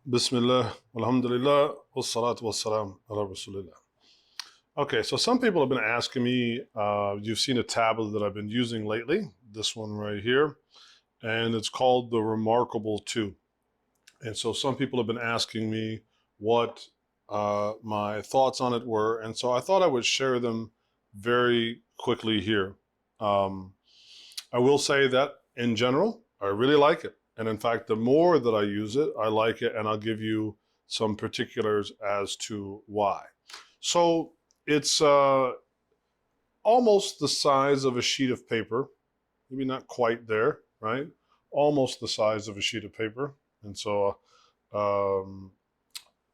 Bismillah, alhamdulillah, wassalatu wassalam ala rasulillah. Okay, so some people have been asking me, you've seen a tablet that I've been using lately, this one right here, and it's called the Remarkable 2. And so some people have been asking me what my thoughts on it were, and so I thought I would share them very quickly here. Um, I will say that in general, I really like it. And in fact, the more that I use it, I like it, and I'll give you some particulars as to why. So it's almost the size of a sheet of paper, maybe not quite there, right? Almost the size of a sheet of paper. And so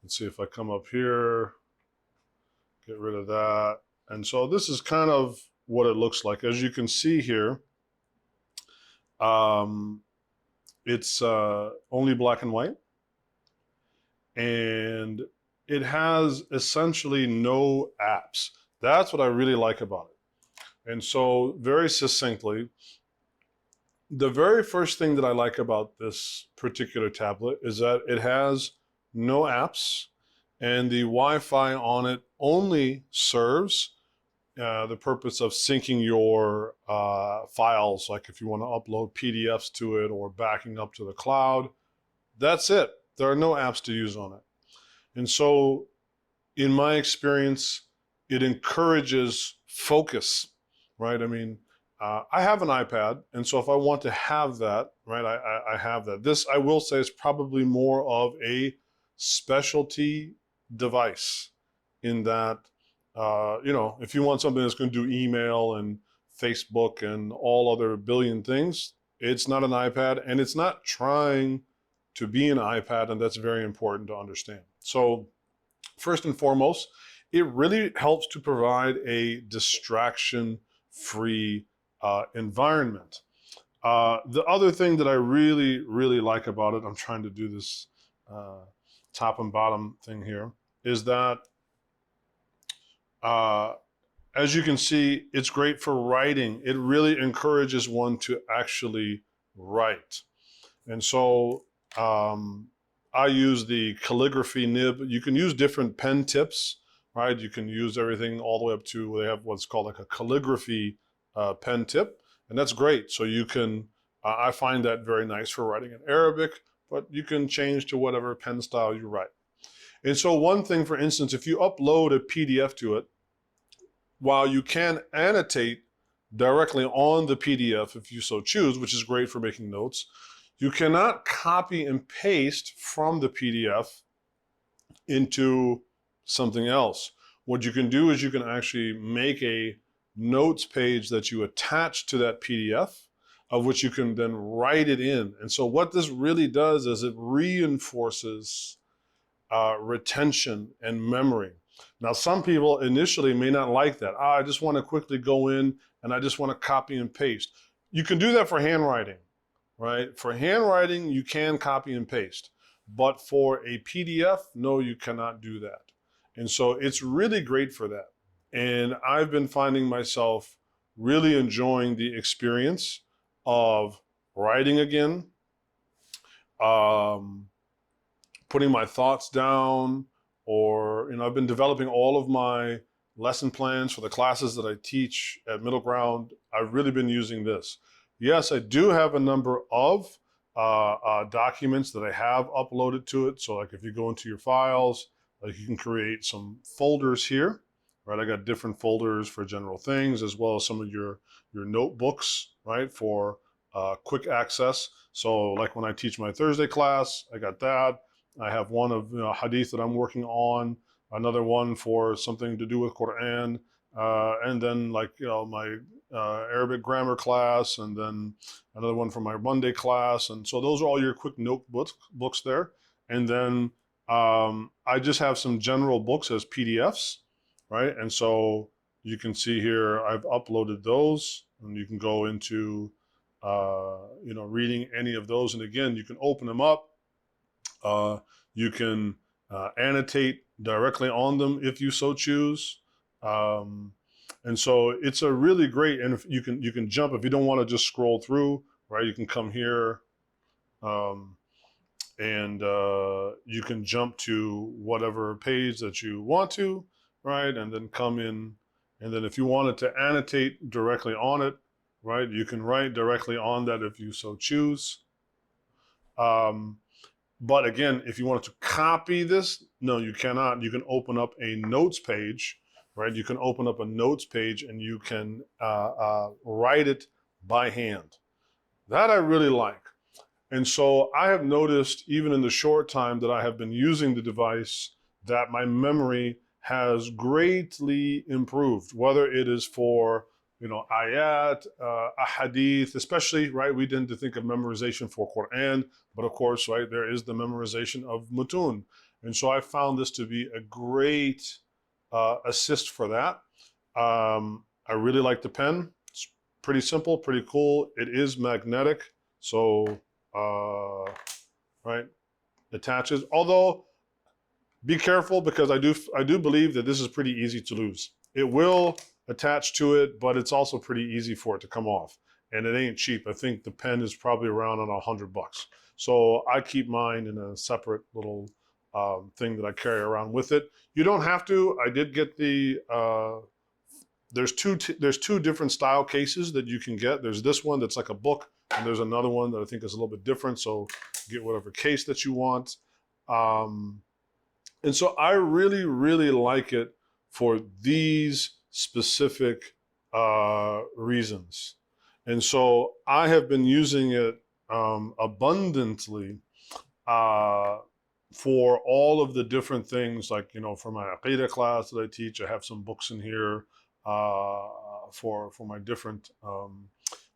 let's see if I come up here, get rid of that. And so this is kind of what it looks like. As you can see here, um, it's only black and white, and it has essentially no apps. That's what I really like about it. And so, very succinctly, the very first thing that I like about this particular tablet is that it has no apps, and the Wi-Fi on it only serves the purpose of syncing your files, like if you want to upload PDFs to it or backing up to the cloud. That's it. There are no apps to use on it. And so, in my experience, it encourages focus, right? I mean, I have an iPad, and so if I want to have that, right, I have that. This, I will say, is probably more of a specialty device in that, if you want something that's going to do email and Facebook and all other billion things, it's not an iPad, and it's not trying to be an iPad, and that's very important to understand. So, first and foremost, it really helps to provide a distraction-free environment. The other thing that I really, really like about it, I'm trying to do this top and bottom thing here, is that uh, as you can see, it's great for writing. It really encourages one to actually write. And so I use the calligraphy nib. You can use different pen tips, right? You can use everything all the way up to, they have what's called like a calligraphy pen tip, and that's great. So you can, I find that very nice for writing in Arabic, but you can change to whatever pen style you write. And so one thing, for instance, if you upload a PDF to it, while you can annotate directly on the PDF if you so choose, which is great for making notes, you cannot copy and paste from the PDF into something else. What you can do is you can actually make a notes page that you attach to that PDF, of which you can then write it in. And so what this really does is it reinforces retention and memory. Now, some people initially may not like that. I just want to quickly go in and I just want to copy and paste. You can do that for handwriting, right? For handwriting, you can copy and paste. But for a PDF, no, you cannot do that. And so it's really great for that. And I've been finding myself really enjoying the experience of writing again, putting my thoughts down, or, I've been developing all of my lesson plans for the classes that I teach at Middle Ground. I've really been using this. Yes, I do have a number of documents that I have uploaded to it. So like if you go into your files, like you can create some folders here, right? I got different folders for general things, as well as some of your notebooks, right? For quick access. So like when I teach my Thursday class, I got that. I have one of hadith that I'm working on, another one for something to do with Quran, and then like my Arabic grammar class, and then another one for my Monday class. And so those are all your quick notebooks there. And then I just have some general books as PDFs, right? And so you can see here I've uploaded those, and you can go into reading any of those. And again, you can open them up. You can annotate directly on them if you so choose. And so it's a really great, and if you can jump if you don't want to just scroll through, right? You can come here, and you can jump to whatever page that you want to, right? And then come in, and then if you wanted to annotate directly on it, right, you can write directly on that if you so choose. But again, if you wanted to copy this, no, you cannot. You can open up a notes page, right? You can open up a notes page and you can write it by hand. That I really like. And so I have noticed, even in the short time that I have been using the device, that my memory has greatly improved, whether it is for, ayat, ahadith, especially, right? We tend to think of memorization for Quran, but of course, right, there is the memorization of mutun. And so I found this to be a great assist for that. I really like the pen. It's pretty simple, pretty cool. It is magnetic, so right, attaches. Although, be careful, because I do believe that this is pretty easy to lose. It will attach to it, but it's also pretty easy for it to come off, and it ain't cheap. I think the pen is probably around on $100. So I keep mine in a separate little thing that I carry around with it. You don't have to. I did get the. There's two different style cases that you can get. There's this one that's like a book, and there's another one that I think is a little bit different. So get whatever case that you want. And so I really, really like it for these specific reasons. And so I have been using it abundantly for all of the different things, like, for my Aqidah class that I teach. I have some books in here for my different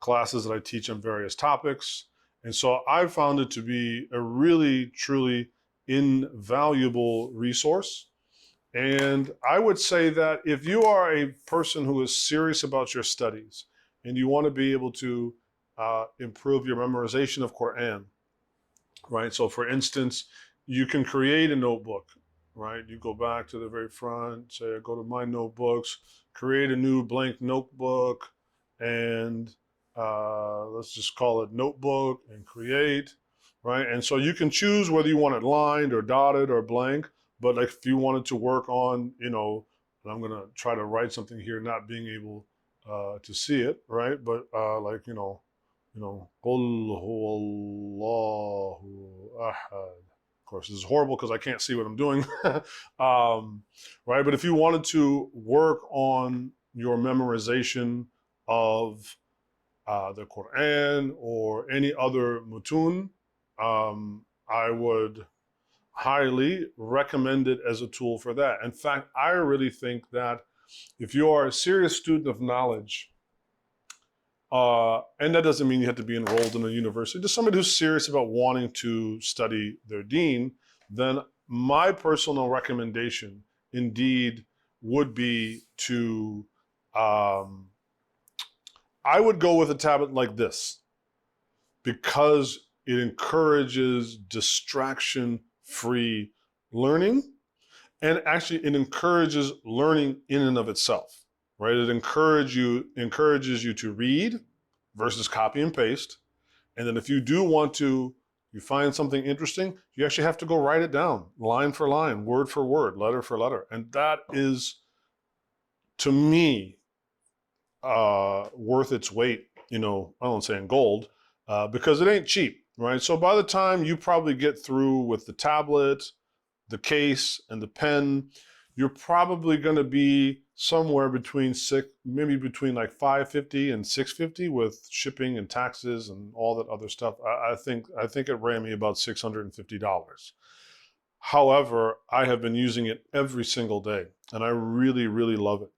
classes that I teach on various topics. And so I found it to be a really, truly invaluable resource. And I would say that if you are a person who is serious about your studies and you want to be able to improve your memorization of Quran, right? So for instance, you can create a notebook, right? You go back to the very front, say, I go to my notebooks, create a new blank notebook, and let's just call it notebook and create, right? And so you can choose whether you want it lined or dotted or blank, but like if you wanted to work on, and I'm gonna try to write something here, not being able to see it, right? But like, قُلْ هُوَ اللَّهُ أَحَدٌ. Of course, this is horrible because I can't see what I'm doing, right? But if you wanted to work on your memorization of the Quran or any other mutun, I would highly recommend it as a tool for that. In fact, I really think that if you are a serious student of knowledge, and that doesn't mean you have to be enrolled in a university, just somebody who's serious about wanting to study their deen, then my personal recommendation indeed would be to, I would go with a tablet like this, because it encourages distraction-free learning, and actually it encourages learning in and of itself, right? It encourages you to read versus copy and paste. And then if you do want to, you find something interesting, you actually have to go write it down, line for line, word for word, letter for letter. And that is, to me, worth its weight, I don't say in gold, because it ain't cheap, right? So by the time you probably get through with the tablet, the case, and the pen, you're probably going to be somewhere between maybe between like $550 and $650 with shipping and taxes and all that other stuff. I think it ran me about $650. However, I have been using it every single day, and I really, really love it.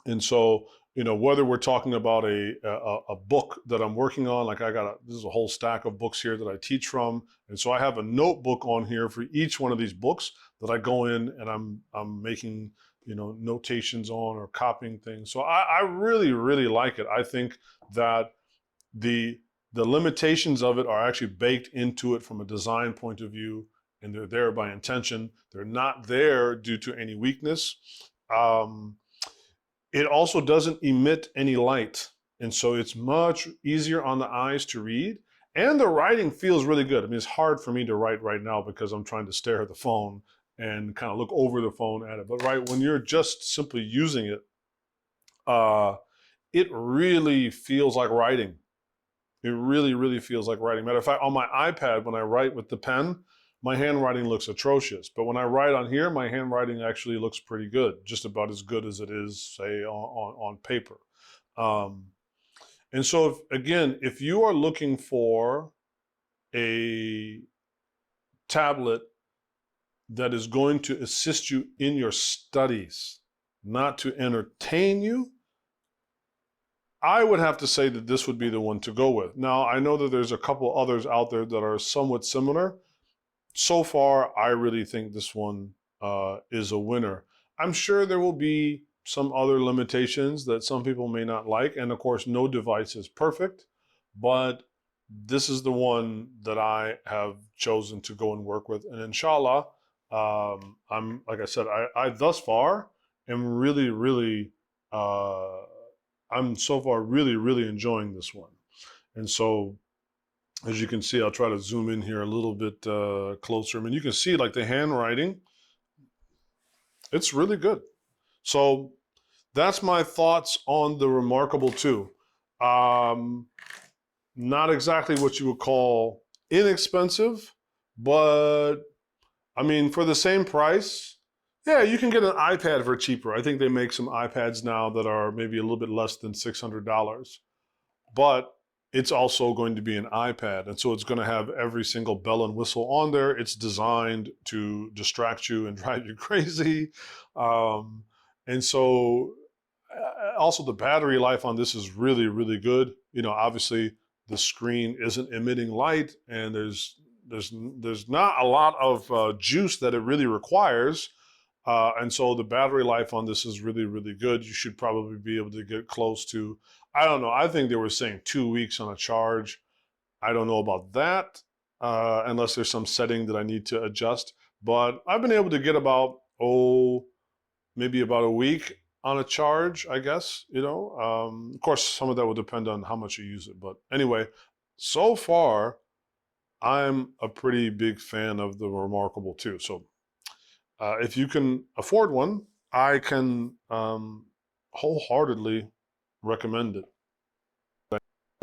And so, whether we're talking about a book that I'm working on, like this is a whole stack of books here that I teach from. And so I have a notebook on here for each one of these books that I go in and I'm making, notations on or copying things. So I really, really like it. I think that the limitations of it are actually baked into it from a design point of view, and they're there by intention. They're not there due to any weakness. It also doesn't emit any light. And so it's much easier on the eyes to read. And the writing feels really good. I mean, it's hard for me to write right now because I'm trying to stare at the phone and kind of look over the phone at it. But right, when you're just simply using it, it really feels like writing. It really, really feels like writing. Matter of fact, on my iPad, when I write with the pen, my handwriting looks atrocious. But when I write on here, my handwriting actually looks pretty good, just about as good as it is, say, on paper. And so, again, if you are looking for a tablet that is going to assist you in your studies, not to entertain you, I would have to say that this would be the one to go with. Now, I know that there's a couple others out there that are somewhat similar. So far, I really think this one is a winner. I'm sure there will be some other limitations that some people may not like. And of course, no device is perfect, but this is the one that I have chosen to go and work with. And inshallah, I'm, like I said, I thus far am really, really, I'm so far really, really enjoying this one. And so, as you can see, I'll try to zoom in here a little bit closer. I mean, you can see like the handwriting, it's really good. So that's my thoughts on the Remarkable 2. Not exactly what you would call inexpensive, but I mean, for the same price, yeah, you can get an iPad for cheaper. I think they make some iPads now that are maybe a little bit less than $600. But it's also going to be an iPad. And so it's going to have every single bell and whistle on there. It's designed to distract you and drive you crazy. And so also the battery life on this is really, really good. You know, obviously the screen isn't emitting light and there's not a lot of juice that it really requires. And so the battery life on this is really, really good. You should probably be able to get close to, I don't know, I think they were saying 2 weeks on a charge. I don't know about that, unless there's some setting that I need to adjust. But I've been able to get about, maybe about a week on a charge, I guess, you know. Of course, some of that will depend on how much you use it. But anyway, so far, I'm a pretty big fan of the Remarkable 2. So if you can afford one, I can wholeheartedly recommend it.